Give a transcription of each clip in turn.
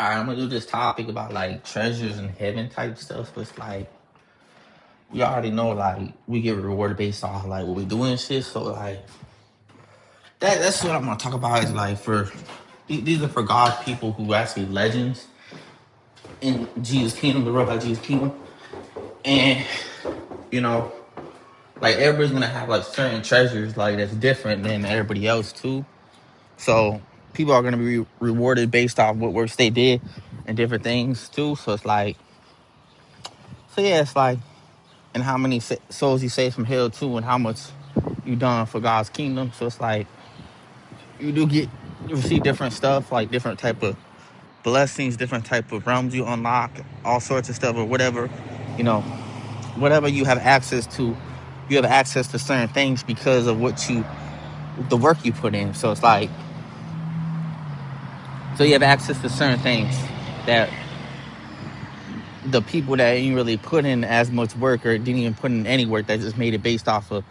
I'm gonna do this topic about like treasures in heaven type stuff, but it's like we already know like we get rewarded based off like what we do and shit. So like that's what I'm gonna talk about is like for these are for God people who actually legends in Jesus' kingdom, the real like Jesus' kingdom, and you know like everybody's gonna have like certain treasures like that's different than everybody else too. So people are gonna be rewarded based off what works they did and different things too. So it's like it's like and how many souls you saved from hell too, and how much you done for God's kingdom. So it's like you do get you receive different stuff, like different type of blessings, different type of realms you unlock, all sorts of stuff or whatever, you know, whatever you have access to. You have access to certain things because of the work you put in. So it's like, so you have access to certain things that the people that ain't really put in as much work or didn't even put in any work, that just made it based off of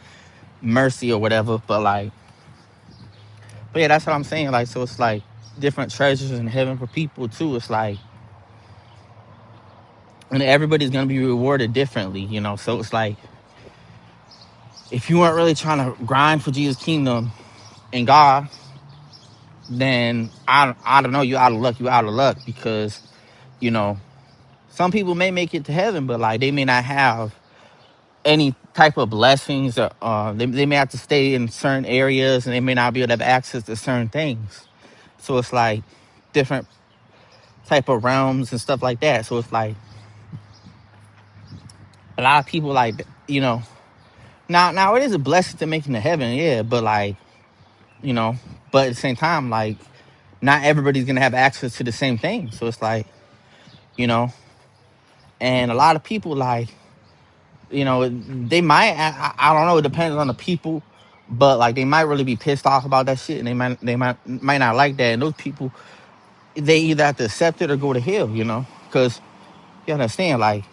mercy or whatever. But yeah, that's what I'm saying. Like, so it's like different treasures in heaven for people too. It's like, and everybody's gonna be rewarded differently, you know. So it's like, if you weren't really trying to grind for Jesus' kingdom and God, then I don't know, you out of luck. You out of luck because you know some people may make it to heaven, but like they may not have any type of blessings, or they may have to stay in certain areas, and they may not be able to have access to certain things. So it's like different type of realms and stuff like that. So it's like a lot of people like, you know, now it is a blessing to make it to heaven, yeah, but like, you know, but at the same time, like not everybody's gonna have access to the same thing. So it's like, you know, and a lot of people like, you know, they might, I don't know, it depends on the people, but like they might really be pissed off about that shit, and they might not like that. And those people, they either have to accept it or go to hell, you know, because you understand, like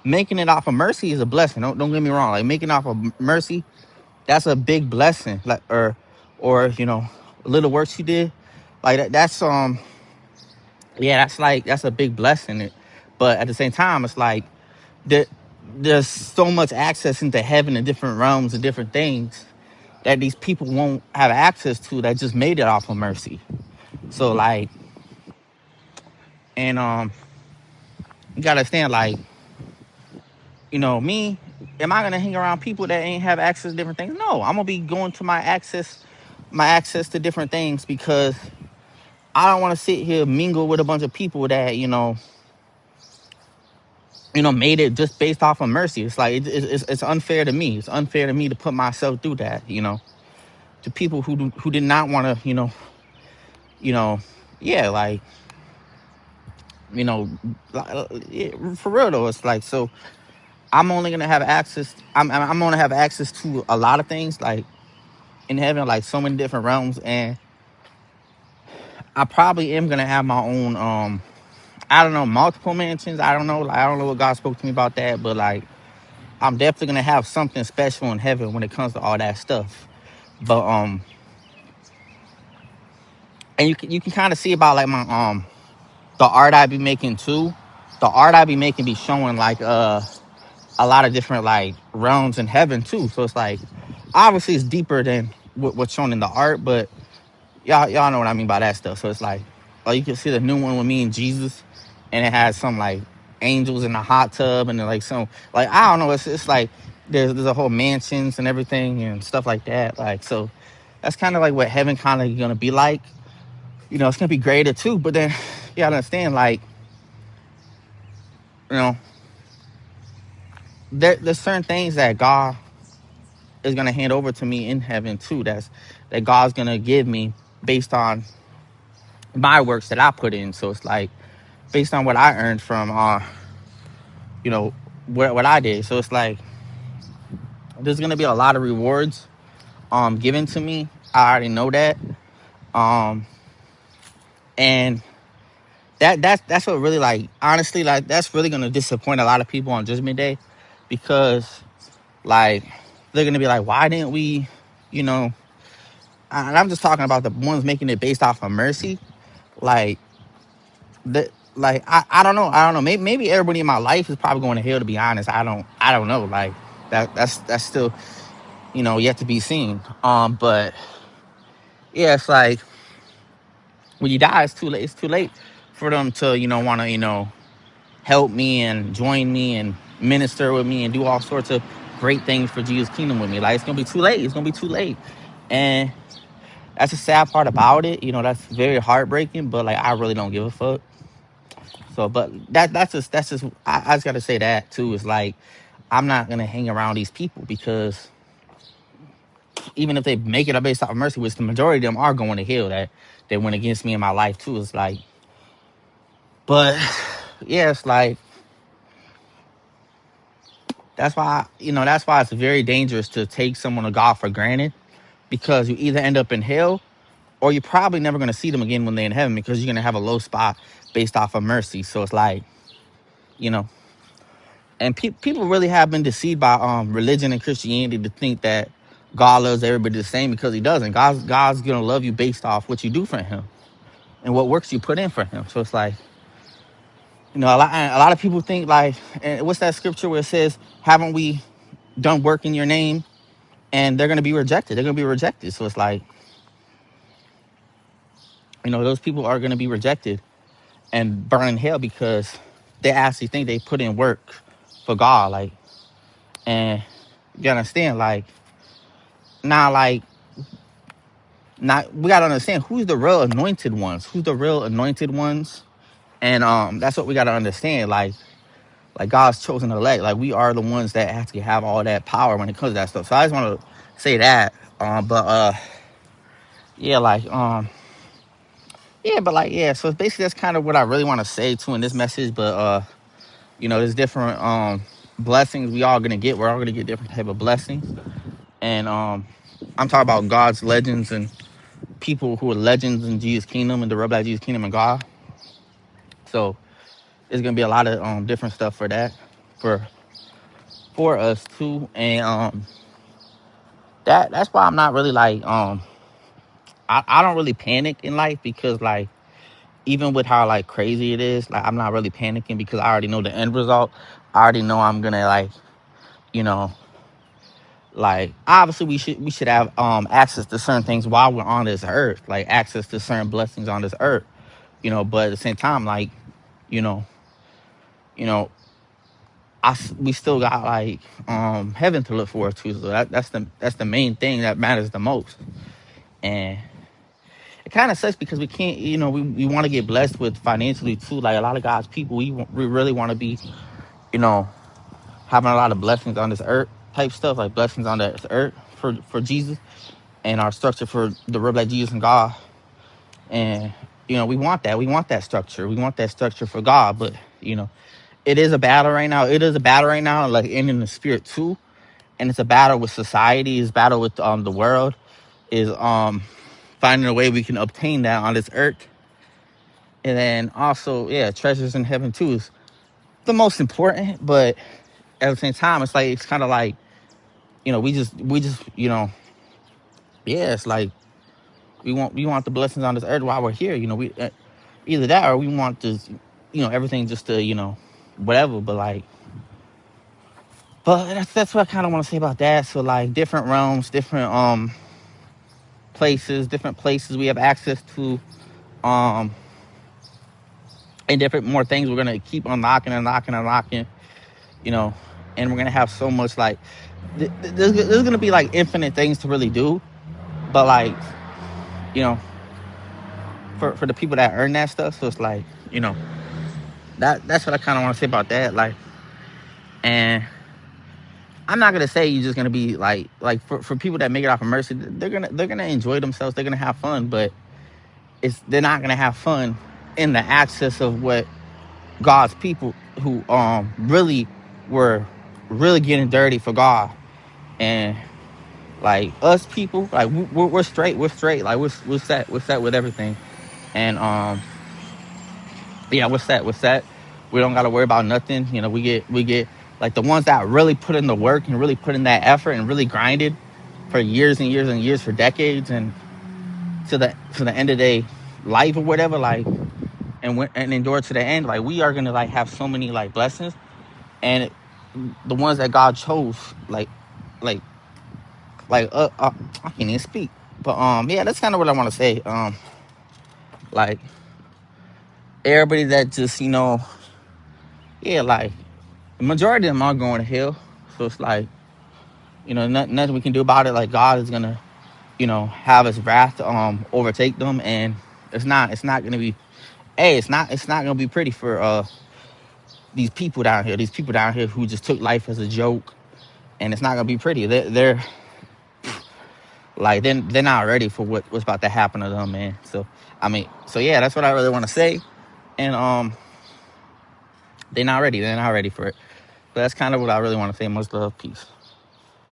making it off of mercy is a blessing. Don't get me wrong. Like making off of mercy, that's a big blessing. Like or you know, little works you did, like that's yeah, that's a big blessing. But at the same time, it's like there, there's so much access into heaven and different realms and different things that these people won't have access to, that just made it off of mercy. So like, and you gotta understand, like, you know, me, am I gonna hang around people that ain't have access to different things? No, I'm gonna be going to my access to different things, because I don't want to sit here mingle with a bunch of people that made it just based off of mercy. It's like it's unfair to me. It's unfair to me to put myself through that. To people who did not want to, you know, yeah, like, yeah, for real though. It's like, so I'm only gonna have access. I'm gonna have access to a lot of things, like in heaven, like so many different realms, and I probably am gonna have my own I don't know, multiple mansions. I don't know, like I don't know what God spoke to me about that, but like I'm definitely gonna have something special in heaven when it comes to all that stuff. But and you can kind of see about like my the art I be making too. The art I be making be showing like a lot of different like realms in heaven too. So it's like obviously it's deeper than what's shown in the art, but y'all know what I mean by that stuff. So it's like, oh, you can see the new one with me and Jesus, and it has some like angels in a hot tub, and then like some, like I don't know. It's like there's a whole mansions and everything and stuff like that. Like, so that's kind of like what heaven kind of gonna be like. It's gonna be greater too. But then you gotta understand, like, you know, there's certain things that God is gonna hand over to me in heaven too. That God's gonna give me based on my works that I put in. So it's like based on what I earned from you know what I did. So it's like there's gonna be a lot of rewards given to me. I already know that. And that's what really, like, honestly, like that's really gonna disappoint a lot of people on Judgment Day, because like they're gonna be like, why didn't we, you know? And I'm just talking about the ones making it based off of mercy. Like, like I don't know. I don't know. Maybe everybody in my life is probably going to hell. To be honest, I don't know. Like that's still yet to be seen. But yeah, it's like when you die, it's too late. It's too late for them to want to help me and join me and minister with me and do all sorts of great things for Jesus' kingdom with me. Like it's gonna be too late. It's gonna be too late, and that's the sad part about it. That's very heartbreaking. But like I really don't give a fuck. So, but that's just I just gotta say that too. Is like I'm not gonna hang around these people because even if they make it up based off of mercy, which the majority of them are going to hell, that they went against me in my life too. It's like, but yeah, it's like that's why it's very dangerous to take someone of God for granted, because you either end up in hell or you're probably never gonna see them again when they're in heaven, because you're gonna have a low spot based off of mercy. So it's like, you know, and people really have been deceived by religion and Christianity to think that God loves everybody the same, because he doesn't. God's gonna love you based off what you do for him and what works you put in for him. So it's like, a lot of people think like, and what's that scripture where it says, haven't we done work in your name? And they're gonna be rejected. They're gonna be rejected. So it's like, those people are gonna be rejected and burn in hell because they actually think they put in work for God. Like, and you understand, like, now, like, not we gotta understand who's the real anointed ones. Who's the real anointed ones? And that's what we gotta understand. Like God's chosen elect. Like we are the ones that actually have all that power when it comes to that stuff. So I just want to say that. But yeah, like yeah, but like yeah. So basically, that's kind of what I really want to say too in this message. But there's different blessings we all gonna get. We're all gonna get different type of blessings. And I'm talking about God's legends and people who are legends in Jesus' kingdom and the Rebel Jesus' kingdom and God. So it's gonna be a lot of different stuff for that, for us too. And that's why I'm not really like I don't really panic in life, because like even with how like crazy it is, like I'm not really panicking because I already know the end result. I already know I'm gonna like, you know, like obviously we should have access to certain things while we're on this earth, like access to certain blessings on this earth, but at the same time, like, you know, you know, we still got like heaven to look forward to. So that's the main thing that matters the most. And it kind of sucks because we can't, we want to get blessed with financially too. Like a lot of God's people, we really want to be, you know, having a lot of blessings on this earth type stuff, like blessings on this earth for Jesus and our structure for the real like Jesus and God. And, we want that. We want that structure. We want that structure for God. But, it is a battle right now. It is a battle right now, like in the spirit too. And it's a battle with society. It's a battle with the world. Is finding a way we can obtain that on this earth. And then also, yeah, treasures in heaven too is the most important. But at the same time, it's kind of like, we just, yeah, it's like we want the blessings on this earth while we're here. We either that or we want this, everything just to, whatever. But like, but that's what I kind of want to say about that. So like different realms, different different places we have access to, and different more things we're gonna keep unlocking, and we're gonna have so much like there's gonna be like infinite things to really do. But like, for the people that earn that stuff, so it's like, that's what I kind of want to say about that. Like, and I'm not gonna say you're just gonna be like for people that make it off of mercy, they're gonna enjoy themselves, they're gonna have fun, but they're not gonna have fun in the access of what God's people who really were really getting dirty for God. And like us people, like we're straight, like we're set with everything. And yeah, we're set. We don't gotta worry about nothing. We get like the ones that really put in the work and really put in that effort and really grinded for years and years and years, for decades, and to the end of their life or whatever. Like and endure to the end, like we are gonna like have so many like blessings, and the ones that God chose, like like I can't even speak, but yeah, that's kind of what I want to say. Like everybody that just yeah, like the majority of them are going to hell, so it's like nothing we can do about it. Like God is gonna have His wrath overtake them, and it's not gonna be it's not gonna be pretty for these people down here who just took life as a joke, and it's not gonna be pretty. They're like they're not ready for what's about to happen to them, man. So I mean, so yeah, that's what I really want to say, and they're not ready for it. But that's kind of what I really want to say. Much love, peace.